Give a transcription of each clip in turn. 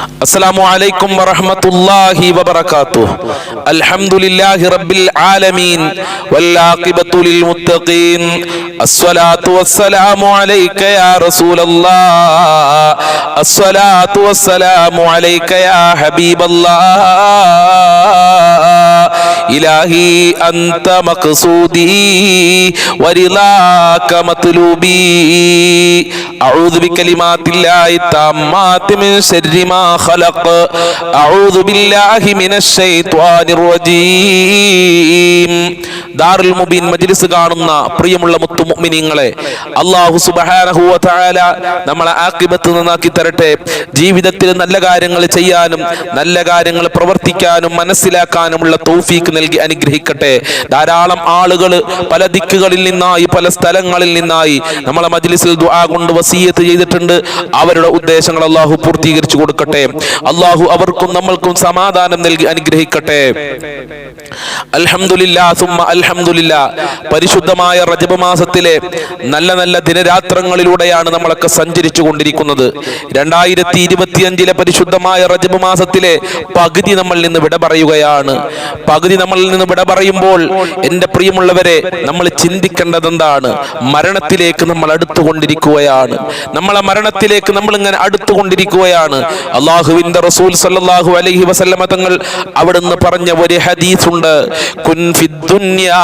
السلام عليكم ورحمة الله وبركاته. الحمد لله رب العالمين والعاقبة للمتقين. الصلاة والسلام عليك يا رسول الله. الصلاة والسلام عليك يا حبيب الله. إلهي أنت مقصودي ورضاك مطلوبي. أعوذ بكلمات الله التامات من شر ما خلق. أعوذ بالله من الشيطان الرجيم. ദാറുൽ മുബീൻ മജ്ലിസ് കാണുന്ന പ്രിയമുള്ള മുത്തുമുഅ്മിനീങ്ങളെ, അല്ലാഹു സുബ്ഹാനഹു വ തആല നമ്മളെ ആഖിബത്ത് നന്നാക്കി തരട്ടെ. ജീവിതത്തിൽ നല്ല കാര്യങ്ങൾ ചെയ്യാനും നല്ല കാര്യങ്ങൾ പ്രവർത്തിക്കാനും മനസ്സിലാക്കാനുമുള്ള തൗഫീഖ് നൽകി അനുഗ്രഹിക്കട്ടെ. ധാരാളം ആളുകൾ പല ദിക്കുകളിൽ നിന്നായി പല സ്ഥലങ്ങളിൽ നിന്നായി നമ്മളെ മജ്ലിസിൽ ദുആ കൊണ്ട് വസിയത്ത് ചെയ്തിട്ടുണ്ട്. അവരുടെ ഉദ്ദേശങ്ങൾ അല്ലാഹു പൂർത്തീകരിച്ചു കൊടുക്കട്ടെ. അല്ലാഹു അവർക്കും നമ്മൾക്കും സമാധാനം നൽകി അനുഗ്രഹിക്കട്ടെ. അൽഹംദുലില്ലാ സുമ്മ അൽഹംദുലില്ലാ. പരിശുദ്ധമായ റജബ് മാസത്തിലെ നല്ല നല്ല ദിനരാത്രങ്ങളിലൂടെയാണ് നമ്മളൊക്കെ സഞ്ചരിച്ചു കൊണ്ടിരിക്കുന്നത്. 2025 പരിശുദ്ധമായ റജബ് മാസത്തിലെ പകുതി നമ്മളിൽ നിന്ന് വിട പറയുകയാണ്. പകുതി നമ്മളിൽ നിന്ന് വിട പറയുമ്പോൾ എൻ്റെ പ്രിയമുള്ളവരെ, നമ്മൾ ചിന്തിക്കേണ്ടത് എന്താണ്? മരണത്തിലേക്ക് നമ്മൾ അടുത്തുകൊണ്ടിരിക്കുകയാണ്. നമ്മളെ മരണത്തിലേക്ക് നമ്മൾ ഇങ്ങനെ അടുത്തുകൊണ്ടിരിക്കുകയാണ്. അല്ലാഹുവിൻ്റെ റസൂൽ സല്ലല്ലാഹു അലൈഹി വസല്ലമ തങ്ങൾ അവിടുന്ന് പറഞ്ഞ ഒരു ഹദീസ് ഉണ്ട്. കുൻ ഫിദ്ദുനിയാ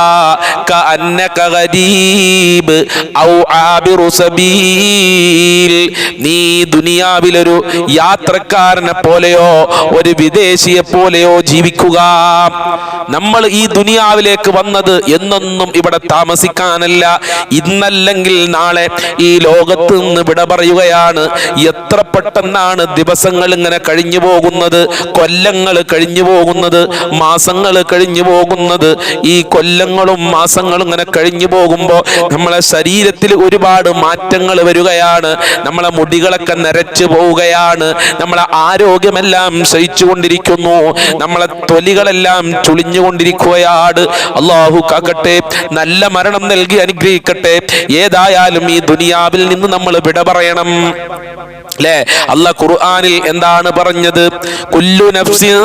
കഅന്നക ഗരീബ് ഔ ആബിറു സബീൽ. നീ ദുനിയാവിലൊരു യാത്രക്കാരനെ പോലെയോ ഒരു വിദേശിയെ പോലെയോ ജീവിക്കുക. നമ്മൾ ഈ ദുനിയാവിലേക്ക് വന്നത് എന്നൊന്നും ഇവിടെ താമസിക്കാനല്ല. ഇന്നല്ലെങ്കിൽ നാളെ ഈ ലോകത്ത് നിന്ന് വിട പറയുകയാണ്. എത്ര പെട്ടെന്നാണ് ദിവസങ്ങൾ ഇങ്ങനെ കഴിഞ്ഞു പോകുന്നത്, കൊല്ലങ്ങൾ കഴിഞ്ഞു പോകുന്നത്, മാസങ്ങൾ കഴിഞ്ഞു പോകുന്നത്. ഈ കൊല്ലങ്ങളും മാസങ്ങളും ഇങ്ങനെ കഴിഞ്ഞു പോകുമ്പോൾ നമ്മളെ ശരീരത്തിൽ ഒരുപാട് മാറ്റങ്ങൾ വരികയാണ്. നമ്മളെ മുടികളൊക്കെ നരച്ചു പോവുകയാണ്. നമ്മളെ ആരോഗ്യമെല്ലാം ക്ഷയിച്ചുകൊണ്ടിരിക്കുന്നു. നമ്മളെ തൊലികളെല്ലാം ചുളിഞ്ഞുകൊണ്ടിരിക്കുകയാണ്. അല്ലാഹു കാക്കട്ടെ, നല്ല മരണം നൽകി അനുഗ്രഹിക്കട്ടെ. ഏതായാലും ഈ ദുനിയാവിൽ നിന്ന് നമ്മൾ വിട പറയണം അല്ലേ? അല്ലാഹ് ഖുർആനിൽ എന്താണ് പറഞ്ഞത്? കുല്ലു നഫ്സിൻ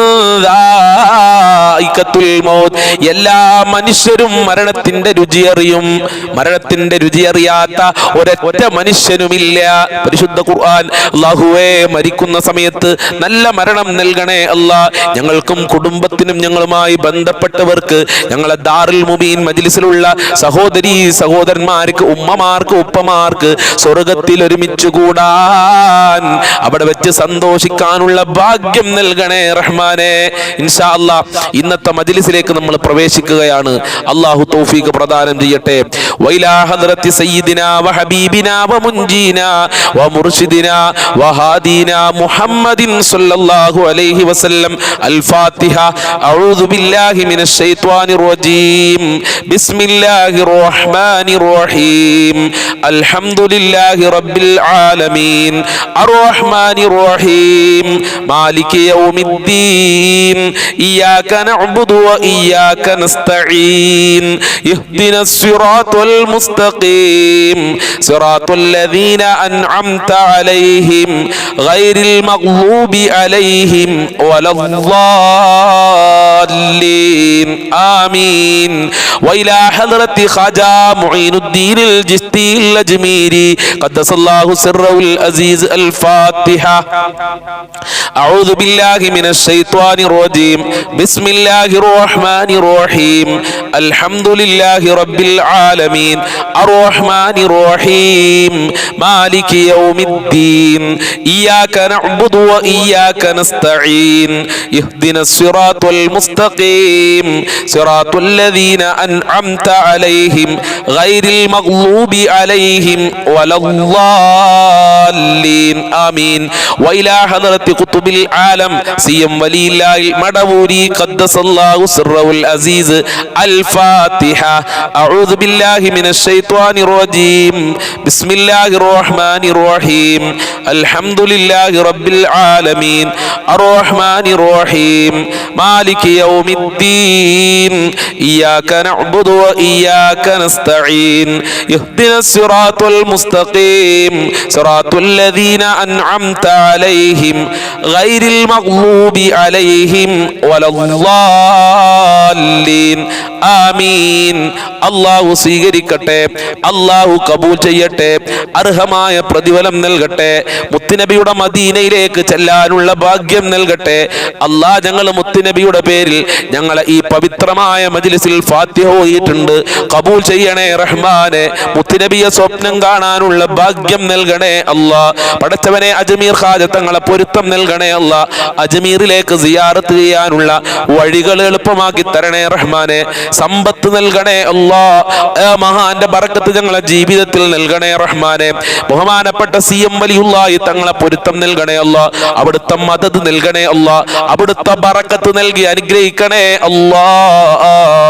ദായിഖത്തുൽ മൗത്ത്. എല്ലാ മനുഷ്യരും മരണത്തിന്റെ രുചി അറിയും. മരണത്തിന്റെ രുചി അറിയാത്ത ഒരൊറ്റ മനുഷ്യനുമില്ല. പരിശുദ്ധ ഖുർആൻ, അല്ലാഹുവേ, മരിക്കുന്ന സമയത്ത് നല്ല മരണം നൽകണേ അല്ലാ. ഞങ്ങൾക്കും കുടുംബത്തിനും ഞങ്ങളുമായി ബന്ധപ്പെട്ടവർക്ക്, ഞങ്ങളെ ദാറുൽ മുബീൻ മജ്ലിസിലുള്ള സഹോദരീ സഹോദരന്മാർക്ക്, ഉമ്മമാർക്ക്, ഉപ്പമാർക്ക് സ്വർഗത്തിൽ ഒരുമിച്ച് കൂടാൻ, അവിടെ വെച്ച് സന്തോഷിക്കാനുള്ള ഭാഗ്യം നൽകണേ റഹ്മാനെ. ഇൻഷാ അല്ലാഹ് ഇന്നത്തെ മജ്ലിസിലേക്ക് നമ്മൾ പ്രവേശിക്കുകയാണ്. അല്ലാഹു തൗഫീഖ് പ്രദാനം ചെയ്യട്ടെ. വൈലാ ഹദ്റത്തി സയ്യിദിനാ വഹബീബിനാ വമുൻജീനാ വമുർശിദിനാ വഹാദീനാ മുഹമ്മദിൻ സ്വല്ലല്ലാഹു അലൈഹി വസല്ലം. അൽ ഫാത്തിഹ. അഊദു ബില്ലാഹി മിനശ് ശൈത്വാനിർ റജീം. ബിസ്മില്ലാഹിർ റഹ്മാനിർ റഹീം. അൽഹംദുലില്ലാഹി റബ്ബിൽ ആലമീൻ അർറഹ്മാനിർ റഹീം മാലികി യൗമിദ്ദീൻ. ഇയ്യാക നഅ്ബുദു വ ഇയ്യാക നസ്തഈൻ. ഇഹ്ദിനസ് സിറാത്തൽ മുസ്തഖീം സിറാത്തൽ ലദീന അൻഅംത അലൈഹിം ഗൈറിൽ മഗ്ദൂബി അലൈഹിം വലദ്ദാല്ലീൻ. ആമീൻ. വഇലാ ഹദ്റത്തി ഖാജാ മുഈനുദ്ദീനിൽ ജിസ്തിൽ അജ്മീരി ഖദ്ദസല്ലാഹു സിർറഹുൽ അസീസ്. അൽ ഫാത്തിഹ. അഊദു ബില്ലാഹി മിനശ് ശൈത്വാനിർ റജീം. ബിസ്മില്ലാഹിർ റഹ്മാനിർ റഹീം. അൽഹംദുലില്ലാഹി റബ്ബിൽ ആലമീൻ അർറഹ്മാനിർ റഹീം മാലികി യൗമിദ്ദീൻ. ഇയ്യാക നഅ്ബുദു വ ഇയ്യാക നസ്തഈൻ. ഇഹ്ദിനസ് സിറാത്തൽ മുസ്തഖീം സിറാത്തൽ ലദീന അൻഅംത അലൈഹിം ഗൈറിൽ മഗ്ദൂബി അലൈഹിം വലദ്ദാല്ലീൻ. ആമീൻ. വഇലാ ഹദ്റത്തി ഖുതുബിൽ ആലം സിയം വലിയില്ലാഹി മടവൂരി ഖദ്ദസല്ലാഹു സിർറഹുൽ അസീസ്. അൽ الفاتحة. أعوذ بالله من الشيطان الرجيم. بسم الله الرحمن الرحيم. الحمد لله رب العالمين الرحمن الرحيم مالك يوم الدين إياك نعبد وإياك نستعين اهدنا الصراط المستقيم صراط الذين أنعمت عليهم غير المغضوب عليهم ولا الضالين ആമീൻ. അല്ലാഹു സ്വീകരിക്കട്ടെ, അല്ലാഹു കബൂൽ ചെയ്യട്ടെ, അർഹമായ പ്രതിഫലം നൽകട്ടെ, മുത്തുനബിയുടെ മദീനയിലേക്ക് ചെല്ലാനുള്ള ഭാഗ്യം നൽകട്ടെ. അല്ലാഹ് ഞങ്ങൾ മുത്തുനബിയുടെ പേരിൽ ഞങ്ങളെ ഈ പവിത്രമായ മജ്ലിസിൽ ഫാത്തിഹ ഓതിയിട്ടുണ്ട്, കബൂൽ ചെയ്യണേ റഹ്മാനെ. മുത്തുനബിയെ സ്വപ്നം കാണാനുള്ള ഭാഗ്യം നൽകണേ അല്ലാഹ്. പടച്ചവനെ അജ്മീർ ഖാജ തങ്ങളെ പൊരുത്തം നൽകണേ അല്ലാഹ്. അജ്മീറിലേക്ക് സിയാറത്ത് ചെയ്യാനുള്ള വഴികൾ എളുപ്പമാക്കി തരണേ റഹ്മാനെ. സമ്പത്ത് നൽകണേ അല്ലാഹ്. മഹാന്റെ ബറക്കത്ത് ഞങ്ങളെ ജീവിതത്തിൽ നൽകണേ റഹ്മാനെ. ബഹുമാനപ്പെട്ട CM വലിയുള്ളാഹി തങ്ങളെ പൊരുത്തം നൽകണേ അല്ലാഹ്. അവിടുത്തെ മദദ് നൽകണേ അല്ലാഹ്. അവിടുത്തെ ബറക്കത്ത് നൽകി അനുഗ്രഹിക്കണേ അല്ലാഹ്.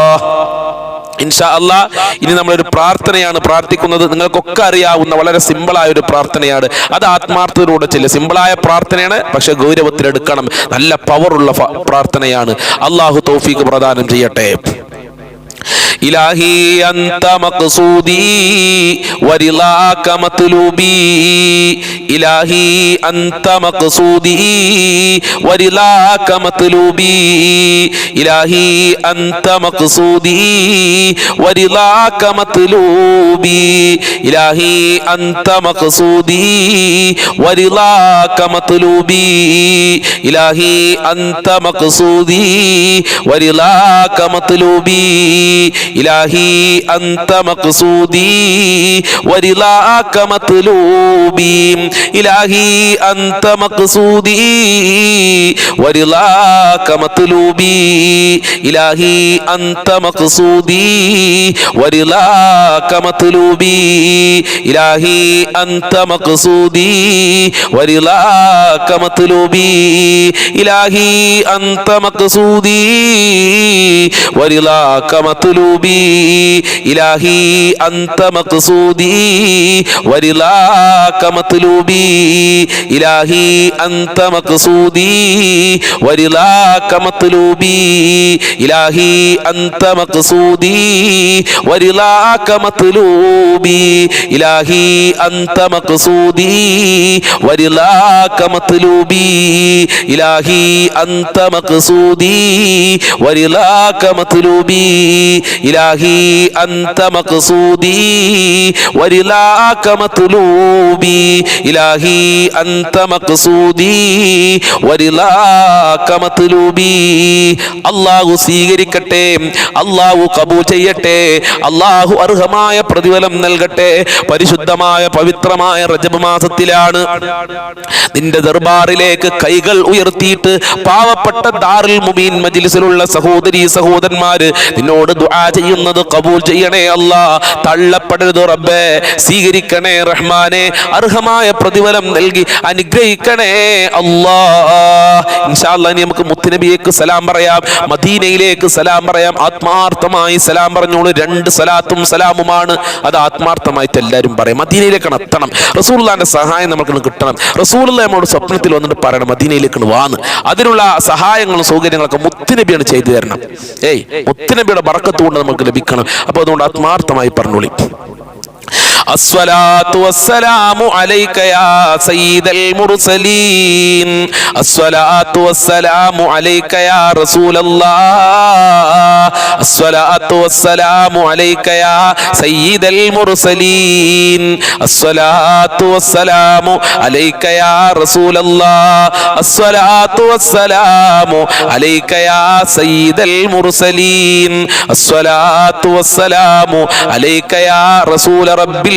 ഇൻഷാ അല്ലാഹ് ഇനി നമ്മളൊരു പ്രാർത്ഥനയാണ് പ്രാർത്ഥിക്കുന്നത്. നിങ്ങൾക്കൊക്കെ അറിയാവുന്ന വളരെ സിമ്പിളായ ഒരു പ്രാർത്ഥനയാണ്. അത് ആത്മാർത്ഥതയോടെ ചെല്ലുക. സിമ്പിളായ പ്രാർത്ഥനയാണ്, പക്ഷെ ഗൗരവത്തിലെടുക്കണം. നല്ല പവറുള്ള പ്രാർത്ഥനയാണ്. അല്ലാഹു തൗഫീഖ് പ്രദാനം ചെയ്യട്ടെ. ഇലാഹി അന്ത മഖ്സൂദി വരിളാക മത്ലൂബി. ഇലാഹി അന്ത മഖ്സൂദി വരിളാക മത്ലൂബി. ഇലാഹി അന്ത മഖ്സൂദി വരിളാക മത്ലൂബി. ഇലാഹി അന്ത മഖ്സൂദി വരിളാക മത്ലൂബി. ഇലാഹി അന്ത മഖ്സൂദി വരിളാക മത്ലൂബി. ഇലാഹി അന്ത മഖ്സൂദി വരിളാക മത്ലൂബി. ഇലാഹി അന്ത മഖ്സൂദി വരിളാക മത്ലൂബി. ഇലാഹി അന്ത മഖ്സൂദി വരിളാക മത്ലൂബി. ഇലാഹി അന്ത മഖ്സൂദി വരിളാക മത്ലൂബി. ഇലാഹി അന്ത മഖ്സൂദി വരിളാക മത്ലൂബി. ഇലാഹി അന്ത മഖ്സൂദി വരിളാക മത്ലൂബി. ഇലാഹി അന്ത മഖ്സൂദി വരിളാക മത്ലൂബി. ഇലാഹി അന്ത മഖ്സൂദി വരിളാക മത്ലൂബി. ഇലാഹി അന്ത മഖ്സൂദി വരിളാക മത്ലൂബി. ഇലാഹി അന്ത മഖ്സൂദി വരിളാക മത്ലൂബി. ഇലാഹി അന്ത മഖ്സൂദി വരിളാക മത്ലൂബി. ഇലാഹി അന്ത മഖ്സൂദി വരിളാക മത്ലൂബി. അല്ലാഹു സ്വീകരിക്കട്ടെ, അല്ലാഹു കബൂൽ ചെയ്യട്ടെ, അല്ലാഹു അർഹമായ പ്രതിഫലം നൽകട്ടെ. പരിശുദ്ധമായ പവിത്രമായ റജബ് മാസത്തിലാണ് നിന്റെ ദർബാറിലേക്ക് കൈകൾ ഉയർത്തിയിട്ട് പാവപ്പെട്ട ദാറുൽ മുബീൻ മജ്ലിസിലുള്ള സഹോദരീ സഹോദരന്മാര് നിന്നോട് ദുആ ചെയ്യുന്നത് കബൂൽ ചെയ്യണേ അല്ലാഹ്. തള്ളപ്പെടരുത് റബ്ബേ. സ്വീകരിക്കണേ റഹ്മാനെ. അർഹമായ പ്രതിഫലം നൽകി അനുഗ്രഹിക്കണേ അല്ലാഹ്. ഇൻഷാ അല്ലാഹ് ഇനി നമുക്ക് മുത്തുനബിയേക്ക് സലാം പറയാം, മദീനയിലേക്ക് സലാം പറയാം. ആത്മാർത്ഥമായി സലാം പറഞ്ഞോളൂ. 2 സലാത്തും സലാമുമാണ്. അത് ആത്മാർത്ഥമായിട്ട് എല്ലാവരും പറയാം. മദീനയിലേക്കാണ് എത്തണം. റസൂലുള്ളാഹിന്റെ സഹായം നമുക്ക് കിട്ടണം. റസൂലുള്ളാഹി നമ്മളോട് സ്വപ്നത്തിൽ വന്നിട്ട് പറയണം മദീനയിലേക്ക് വാന്ന്. അതിനുള്ള സഹായങ്ങളും സൗകര്യങ്ങളൊക്കെ മുത്തുനബിയാണ് ചെയ്തു തരണം. മുത്തുനബിയുടെ ബറക്കത്ത് കൊണ്ട് നമുക്ക് ലഭിക്കണം. അപ്പൊ അതുകൊണ്ട് ആത്മാർത്ഥമായി പറഞ്ഞോളി. അസ്സലാത്തു വസ്സലാമു അലൈക യാ സയ്യിദൽ മുർസലീൻ. അസ്സലാത്തു വസ്സലാമു അലൈക യാ റസൂലല്ലാഹ്. അസ്സലാത്തു വസ്സലാമു അലൈക യാ സയ്യിദൽ മുർസലീൻ. അസ്സലാത്തു വസ്സലാമു അലൈക യാ റസൂലല്ലാഹ്. അസ്സലാത്തു വസ്സലാമു അലൈക യാ സയ്യിദൽ മുർസലീൻ. അസ്സലാത്തു വസ്സലാമു അലൈക യാ റസൂല റബ്ബിൽ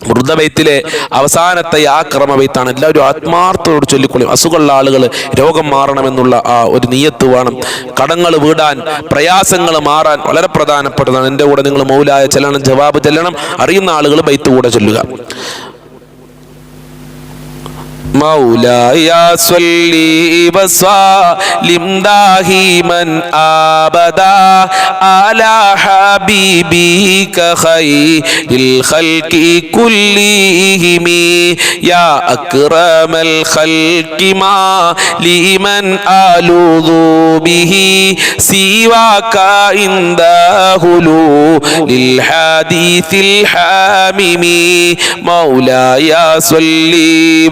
മൃതബൈത്തിലെ അവസാനത്തെ ആ ക്രമബൈത്താണ്. എല്ലാവരും ആത്മാർത്ഥത്തോട് ചൊല്ലിക്കൊള്ളും. അസുഖമുള്ള ആളുകൾ രോഗം മാറണമെന്നുള്ള ആ ഒരു നിയ്യത്ത് വേണം. കടങ്ങൾ വീടാൻ, പ്രയാസങ്ങൾ മാറാൻ വളരെ പ്രധാനപ്പെട്ടതാണ്. എൻ്റെ കൂടെ നിങ്ങൾ മൗലായ ചെല്ലണം, ജവാബ് ചെല്ലണം. അറിയുന്ന ആളുകൾ ബൈത്ത് കൂടെ ചൊല്ലുക. مولاي صل وسلم دائما ابدا على حبيبك خير الخلق كلهم يا اكرم الخلق ما لمن الوذ به سواك عند حلول الحديث الحامم مولاي صل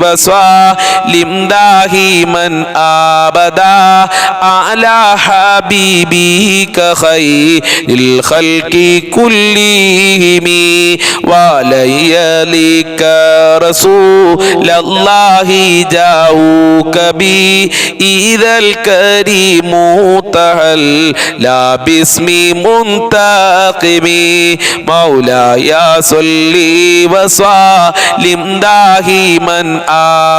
وسلم دائما ابدا على حبيبك خير الخلق كلهم وليالك رسول الله جاءوك بي إذا الكريم تهلى باسم منتقم مولاي صل وسلم دائما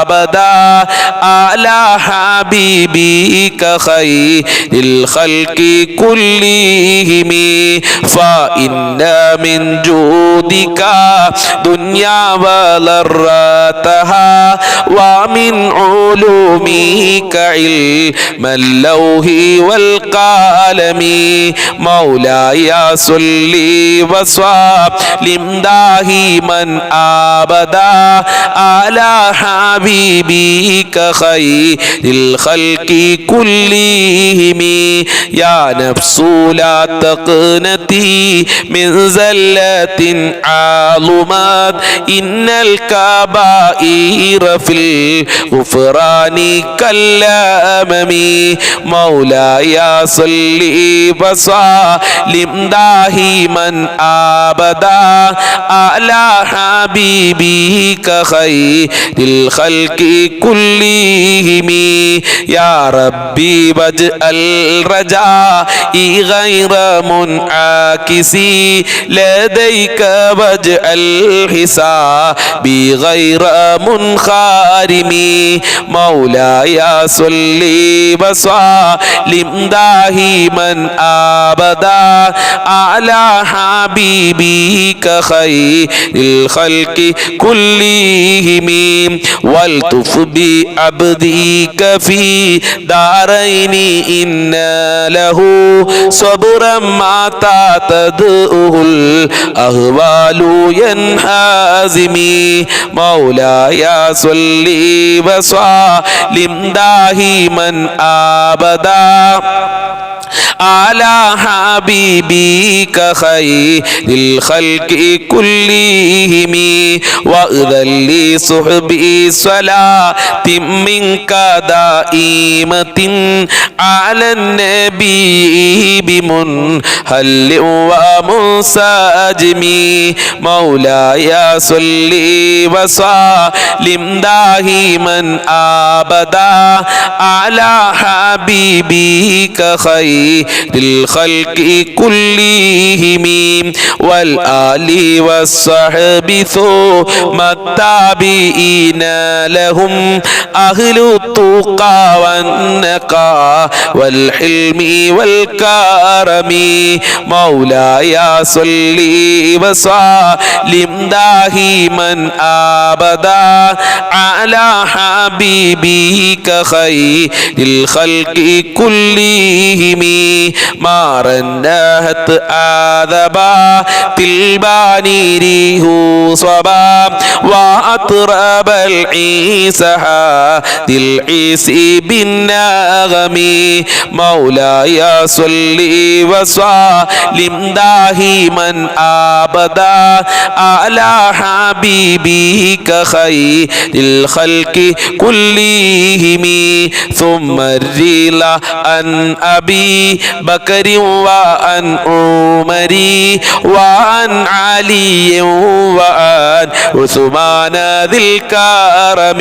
أبدا على حبيبك خير الخلق كلهم فإن من جودك دنيا وضرتها ومن علومك علم اللوح والقلم مولاي صل وسلم دائما أبدا على حبيبك خير الخلق كلهم يا نفس لا تقنطي من زلة عظمت إن الكبائر في الغفران كالأمم مولاي صل وسلم دائما أبدا على حبيبك خير الخلق كلهم يا ربي واجعل رجائي غير منعكس لديك واجعل حسابي غير منخرم مولاي صل وسلم دائما أبدا على حبيبك خير الخلق كلهم والطف بعبدك في دارين إن له صبرا متى تدعوه الأهوال ينحازم مولاي صل وسلم دائما أبدا على حبيبك خير الخلق كلهم وأذن لي صحبي صلاة منك دائمة على النبي بمنهل ومنسجم مولاي صل وسلم دائما أبدا على حبيبك خير الخلق كلهم والآل والصحب ثم التابعين لهم أهل التقى والنقى والحلم والكرم مولاي صل وسلم دائما أبدا على حبيبك خير الخلق كلهم ما رنهت آذبا تلباني ريه صبا وأطرب العيسى هادي العيسى بالنغم مولاي صل وسلم دائما أبدا على حبيبك خير الخلق كلهم ثم الرلا عن أبي بكر وعن عمر وعن علي وعن عثمان ذي الكرم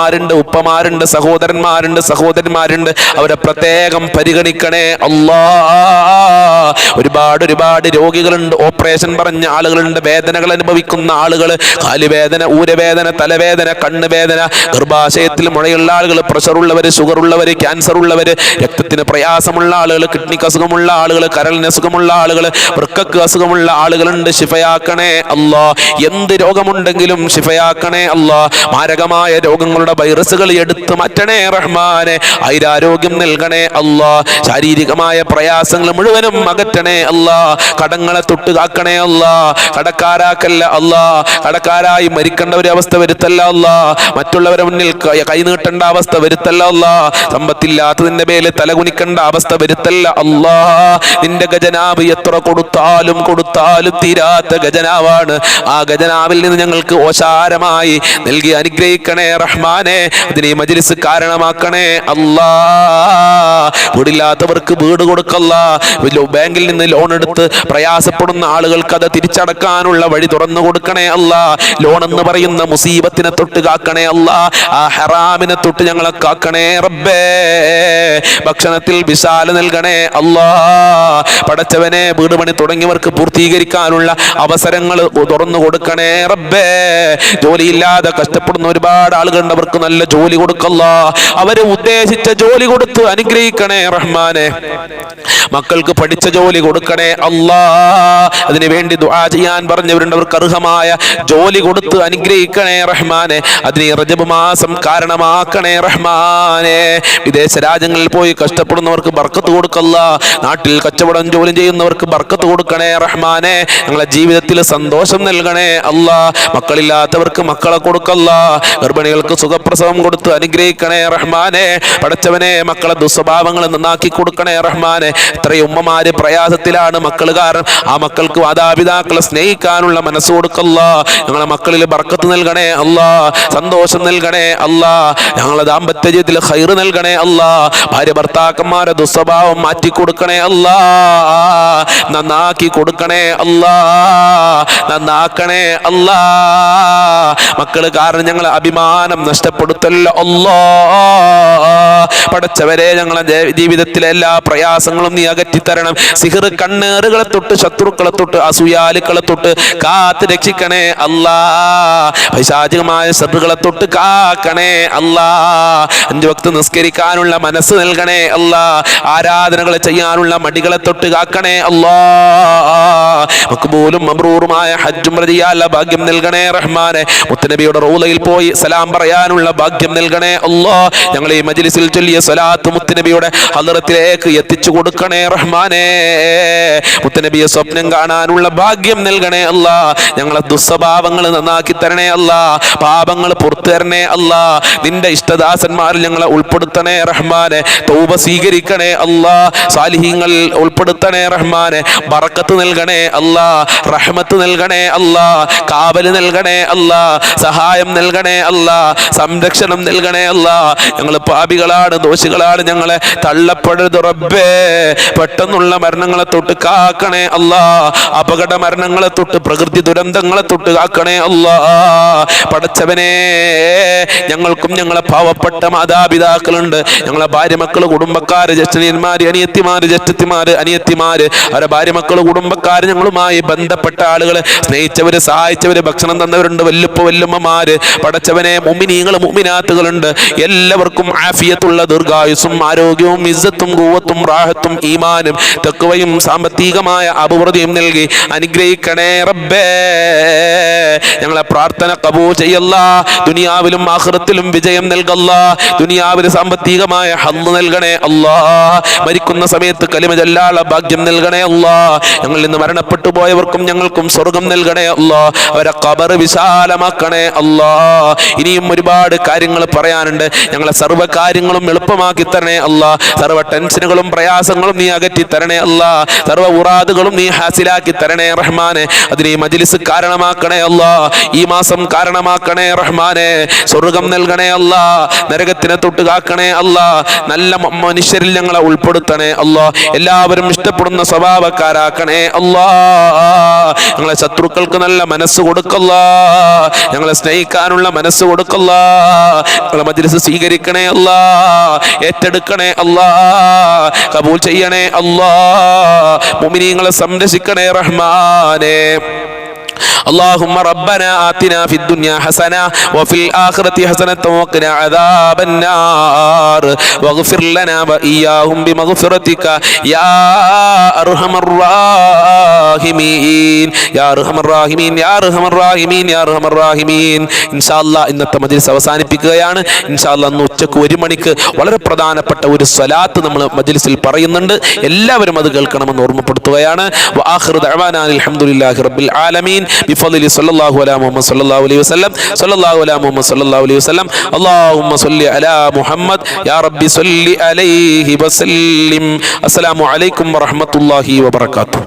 ഉമ്മമാരുണ്ട്, ഉപ്പമാരുണ്ട്, സഹോദരന്മാരുണ്ട്, സഹോദരിമാരുണ്ട്. അവരെ പ്രത്യേകം പരിഗണിക്കണേ അല്ലാ. ഒരുപാട് രോഗികളുണ്ട്, ഓപ്പറേഷൻ പറഞ്ഞ ആളുകളുണ്ട്, വേദനകൾ അനുഭവിക്കുന്ന ആളുകൾ, കാലുവേദന, ഊരവേദന, തലവേദന, കണ്ണുവേദന, ഗർഭാശയത്തിൽ മുഴയുള്ള ആളുകൾ, പ്രഷർ ഉള്ളവർ, ഷുഗർ ഉള്ളവർ, ക്യാൻസർ ഉള്ളവർ, രക്തത്തിന് പ്രയാസമുള്ള ആളുകൾ, കിഡ്നിക്ക് അസുഖമുള്ള ആളുകൾ, കരളിന് അസുഖമുള്ള ആളുകൾ, വൃക്കക്ക് അസുഖമുള്ള ആളുകളുണ്ട്. ശിഫയാക്കണേ അല്ലാ. എന്ത് രോഗമുണ്ടെങ്കിലും ശിഫയാക്കണേ അല്ലാ. മാരകമായ രോഗങ്ങളുടെ വൈറസുകൾ എടുത്തു മാറ്റണേ റഹ്മാനെ. ആയുരാരോഗ്യം നൽകണേ അല്ലാ. ശാരീരികമായ പ്രയാസങ്ങൾ മുഴുവനും അകറ്റണേ അല്ലാ. കടങ്ങളെ തൊട്ട് കാക്കണേ അല്ലാ. കടക്കാരാക്കല്ല അല്ലാ. കടക്കാരായി മരിക്കേണ്ട ഒരു അവസ്ഥ വരുത്തല്ല അല്ലാ. മറ്റുള്ളവരെ മുന്നിൽ കൈനീട്ടേണ്ട അവസ്ഥ വരുത്തല്ല അല്ലാ. സമ്പത്തില്ലാത്തതിന്റെ മേലെ തലകുനിക്കേണ്ട അവസ്ഥ വരുത്തല്ല അല്ലാ. നിന്റെ ഖജനാവ് എത്ര കൊടുത്താലും തീരാത്ത ഖജനാവാണ്. ആ ഖജനാവിൽ നിന്ന് ഞങ്ങൾക്ക് ഓശാരമായി നൽകി അനുഗ്രഹിക്കണേ റഹ്മാനെ. അതിന് ഈ മജ്ലിസ് കാരണമാക്കണേ അല്ലാ. വീടില്ലാത്തവർക്ക് വീട് കൊടുക്കല്ല. ബാങ്കിൽ നിന്ന് ലോൺ എടുത്ത് പ്രയാസപ്പെടുന്ന ആളുകൾക്ക് അത് തിരിച്ചടക്കാനുള്ള വഴി തുറന്നു കൊടുക്കണേ അല്ലാ. ലോൺ എന്ന് പറയുന്ന മുസീബത്തിനെ തൊട്ട് കാക്കണേ അല്ലാ. ആ ഹറാമിനെ തൊട്ട് ഞങ്ങളെ കാക്കണേ റബ്ബേ. ഭക്ഷണത്തിൽ വിശാല നൽകണേ അല്ലാ. പടച്ചവനെ, വീട് പണി തുടങ്ങിയവർക്ക് പൂർത്തീകരിക്കാനുള്ള അവസരങ്ങൾ തുറന്നു കൊടുക്കണേ റബ്ബേ. ജോലിയില്ലാതെ കഷ്ടപ്പെടുന്ന ഒരുപാട് ആളുകളുണ്ട്, അവർക്ക് നല്ല ജോലി കൊടുക്കല്ല. അവര് ഉദ്ദേശിച്ച ജോലി കൊടുത്ത് അനുഗ്രഹിക്കണേ റഹ്മാനെ. മക്കൾക്ക് പഠിച്ച ജോലി കൊടുക്കണേ അല്ലാ. അതിനു വേണ്ടി ദുആ ചെയ്യാൻ പറഞ്ഞവരുണ്ട്, അവർക്ക് അർഹമായ ജോലി കൊടുത്ത് അനുഗ്രഹിക്കണേ റഹ്മാനെ. അതിന് റജബ് മാസം കാരണമാക്കണേ റഹ്മാനെ. വിദേശ രാജ്യങ്ങളിൽ പോയി കഷ്ടപ്പെടുന്നവർക്ക് ബർക്കത്ത് കൊടുക്കല്ല. നാട്ടിൽ കച്ചവടം ജോലി ചെയ്യുന്നവർക്ക് ബർക്കത്ത് കൊടുക്കണേ റഹ്മാനെ. ഞങ്ങളെ ജീവിതത്തിൽ സന്തോഷം നൽകണേ അല്ലാ. മക്കളില്ലാത്തവർക്ക് മക്കളെ കൊടുക്കല്ല. ഗർഭിണികൾക്ക് സുഖപ്രസവം കൊടുത്ത് അനുഗ്രഹിക്കണേ റഹ്മാനെ. പടച്ചവനെ, മക്കളെ ദുസ്വഭാവങ്ങൾ നന്നാക്കി കൊടുക്കണേ റഹ്മാനെ. എത്രയും ഉമ്മമാര് പ്രയാസത്തിലാണ് മക്കൾ കാരണം. ആ മക്കൾക്ക് മാതാപിതാക്കളെ സ്നേഹിക്കാനുള്ള മനസ്സ് കൊടുക്കല്ല. ഞങ്ങളെ മക്കളിൽ ബർക്കത്ത് നൽകണേ അല്ലാ. സന്തോഷം നൽകണേ അല്ലാ. ഞങ്ങളെ ദാമ്പത്യ ജീവിതത്തിൽ ഖൈർ നൽകണേ അല്ലാ. ഭാര്യ ഭർത്താക്കന്മാരെ ദുസ്വഭാവം മാറ്റി കൊടുക്കണേ അല്ലാ. നന്നാക്കി കൊടുക്കണേ അല്ലാ. നന്നാക്കണേ അല്ലാ. മക്കള് കാരണം ഞങ്ങളെ അഭിമാനം നഷ്ടപ്പെടുത്തല്ലോ അല്ലാ. പടച്ചവരെ, ഞങ്ങളെ ജീവിതത്തിലെ എല്ലാ പ്രയാസങ്ങളും നീ അകറ്റിത്തരണം. സിഹർ, കണ്ണേറുകളെ തൊട്ട്, ശത്രുക്കളെ തൊട്ട്, അസൂയാലുക്കളെ തൊട്ട് കാത്ത് രക്ഷിക്കണേ അല്ലാ. പൈശാചികമായ ശത്രുക്കളെ തൊട്ട് കാക്കണേ അല്ലാ. 5 വക്ത് നിസ്കരിക്കാനുള്ള മനസ്സ് നൽകണേ അല്ലാ. ആരാധനകൾ ചെയ്യാനുള്ള മടികളെ തൊട്ട് കാക്കണേ അല്ലാ. മഖ്ബൂലും മബ്റൂറുമായ ഹജ്ജും ചെയ്യാനുള്ള ഭാഗ്യം നൽകണേ റഹ്മാനെ. മുത്തുനബിയുടെ റൗളയിൽ പോയി സലാം പറയാനുള്ള ഭാഗ്യം നൽകണേ അല്ലാ. ഞങ്ങൾ ഈ മജ്ലിസിൽ ചൊല്ലിയ സ്വലാത്ത് മുത്തുനബിയുടെ ഹളറത്തിലേക്ക് എത്തിച്ചു കൊടുക്കണേ റഹ്മാനെ. മുത്തുനബിയെ സ്വപ്നം കാണാനുള്ള ഭാഗ്യം നൽകണേ അല്ലാ. ഞങ്ങളെ ദുസ്വഭാവങ്ങൾ നന്നാക്കി തരണേ അല്ലാ. പാപങ്ങൾ പുറത്തു തരണേ അല്ലാ. നിന്റെ ഇഷ്ടദാസന്മാരിൽ ഞങ്ങളെ ഉൾപ്പെടുത്തണേ റഹ്മാനെ. തൗബ സ്വീകരിക്കണേ അല്ലാ. സാലിഹീങ്ങൾ ഉൾപ്പെടുത്തണേ റഹ്മാനെ. ബറക്കത്ത് നൽകണേ അല്ലാ. റഹ്മത്ത് നൽകണേ അല്ലാ. കാവല് നൽകണേ അല്ലാ. സഹായം നൽകണേ അല്ലാ. സംരക്ഷണം നൽകണേ അല്ലാ. ഞങ്ങൾ പാപികളാണ്, ദോഷികളാണ്. ഞങ്ങളെ തള്ളപ്പെടരുത് റബ്ബേ. പെട്ടെന്നുള്ള മരണങ്ങളെ തൊട്ട് കാക്കണേ അല്ലാ. അപകട മരണങ്ങളെ തൊട്ട്, പ്രകൃതി ദുരന്തങ്ങളെ തൊട്ട് കാക്കണേ അല്ലാ. പടച്ചവനെ, ഞങ്ങൾക്കും ഞങ്ങളെ പാവപ്പെട്ട മാതാപിതാക്കളുണ്ട്. ഞങ്ങളെ ഭാര്യ മക്കള്, കുടുംബക്കാര്, ജ്യേഷ്ഠന്മാര്, അനിയത്തിമാര്, ജ്യേഷ്ഠത്തിമാര്, അനിയത്തിമാര്, അവരെ ഭാര്യ മക്കള്, കുടുംബക്കാര്, ഞങ്ങളുമായി ബന്ധപ്പെട്ട ആളുകള്, സ്നേഹിച്ചവര്, സഹായിച്ചവര്, ഭക്ഷണം തന്നവരുണ്ട്, വല്ലുപ്പ വല്ലുമ്മമാര്. പടച്ചവനെ, മുഅ്മിനീങ്ങൾ, മുഅ്മിനാത്തുകളുണ്ട്. എല്ലാവർക്കും ആഫിയത്തുള്ള ദീർഘായുസ്സും ആരോഗ്യവും ഇസ്സത്തും ഖുവ്വത്തും റാഹത്തും ഈമാനും തഖ്വയും സാമ്പത്തികമായ അഭിവൃദ്ധിയും നൽകി അനുഗ്രഹിക്കണേ റബ്ബേ. ഞങ്ങളെ പ്രാർത്ഥന ഖബൂൽ ചെയ്യല്ലാ. ദുനിയാവിലും ആഖിറത്തിലും വിജയം നൽകല്ലാ. ദുനിയാവിൽ സാമ്പത്തികമായ ഹല്ല് നൽകണേ അല്ലാ. മരിക്കുന്ന സമയത്ത് കലിമ ചൊല്ലാനുള്ള ഭാഗ്യം നൽകണേ അല്ലാ. ഞങ്ങളിൽ നിന്ന് മരണപ്പെട്ടു പോയവർക്കും ഞങ്ങൾക്കും സ്വർഗം നൽകണേ അല്ലാ. അവരെ ഖബർ വിശാലമാക്കണേ അല്ലാ. ഇനിയും ഒരുപാട് കാര്യങ്ങൾ പറയാനുണ്ട്. ഞങ്ങളെ സർവ്വ കാര്യങ്ങളും എളുപ്പമാക്കി തരണേ അല്ലാ. സർവ്വ ടെൻഷനുകളും പ്രയാസങ്ങളും നീ അകറ്റി തരണേ അല്ലാ. സർവ്വ ഉറാദുകളും നീ ഹാസിലാക്കി തരണേ റഹ്മാനെ. അതിന് ഈ മജ്ലിസ് കാരണമാക്കണേ അല്ലാ. ഈ മാസം കാരണമാക്കണേ റഹ്മാനെ. സ്വർഗം നൽകണേ അല്ലാ. നരകത്തിനെ തൊട്ട് കാക്കണേ അല്ലാ. നല്ല മനുഷ്യരിൽ ഞങ്ങളെ ഉൾപ്പെടുത്തണേ അല്ലാ. എല്ലാവരും ഇഷ്ടപ്പെടുന്ന സ്വഭാവക്കാരാക്കണേ അല്ലാ. ഞങ്ങളെ ശത്രുക്കൾക്ക് നല്ല മനസ്സ് കൊടുക്കല്ലാ. ഞങ്ങളെ സ്നേഹിക്കാനുള്ള മനസ്സ് കൊടുക്കല്ലാ. ഞങ്ങളെ മജ്‌ലിസ് സ്വീകരിക്കണേ അല്ലാ, ഏറ്റെടുക്കണേ അല്ലാ, കബൂൽ ചെയ്യണേ അല്ലാ, മുഅ്മിനീങ്ങളെ സംരക്ഷിക്കണേ റഹ്മാനേ. اللهم ربنا آتنا في الدنيا حسنة وفي الآخرة حسنة وقنا عذاب النار واغفر لنا وإياهم بمغفرتك يا أرحم الراحمين يا أرحم الراحمين يا أرحم الراحمين يا أرحم الراحمين. ഇൻഷാ അല്ലാഹ് ഇന്നത്തെ മജ്‌ലിസ് അവസാനിപ്പിക്കുകയാണ്. ഇൻഷാ അല്ലാഹ് ഇന്ന് ഉച്ചക്ക് 1 മണിക്ക് വളരെ പ്രധാനപ്പെട്ട ഒരു സ്വലാത്ത് നമ്മൾ മജ്‌ലിസിൽ പറയുന്നുണ്ട്. എല്ലാവരും അത് കേൾക്കണമെന്ന് ഓർമ്മപ്പെടുത്തുകയാണ്. വആഖിറു ദഅവാനാ അൽഹംദുലില്ലാഹി റബ്ബിൽ ആലമീൻ ബിഫദ്ലി സ്വല്ലല്ലാഹു അലാ മുഹമ്മദ് സ്വല്ലല്ലാഹു അലൈഹി വസല്ലം സ്വല്ലല്ലാഹു അലാ മുഹമ്മദ് സ്വല്ലല്ലാഹു അലൈഹി വസല്ലം. അല്ലാഹുമ്മ സ്വല്ലി അലാ മുഹമ്മദ് യാ റബ്ബി സ്വല്ലി അലൈഹി വസല്ലിം. അസ്സലാമു അലൈക്കും വറഹ്മത്തുള്ളാഹി വബറകാതുഹു.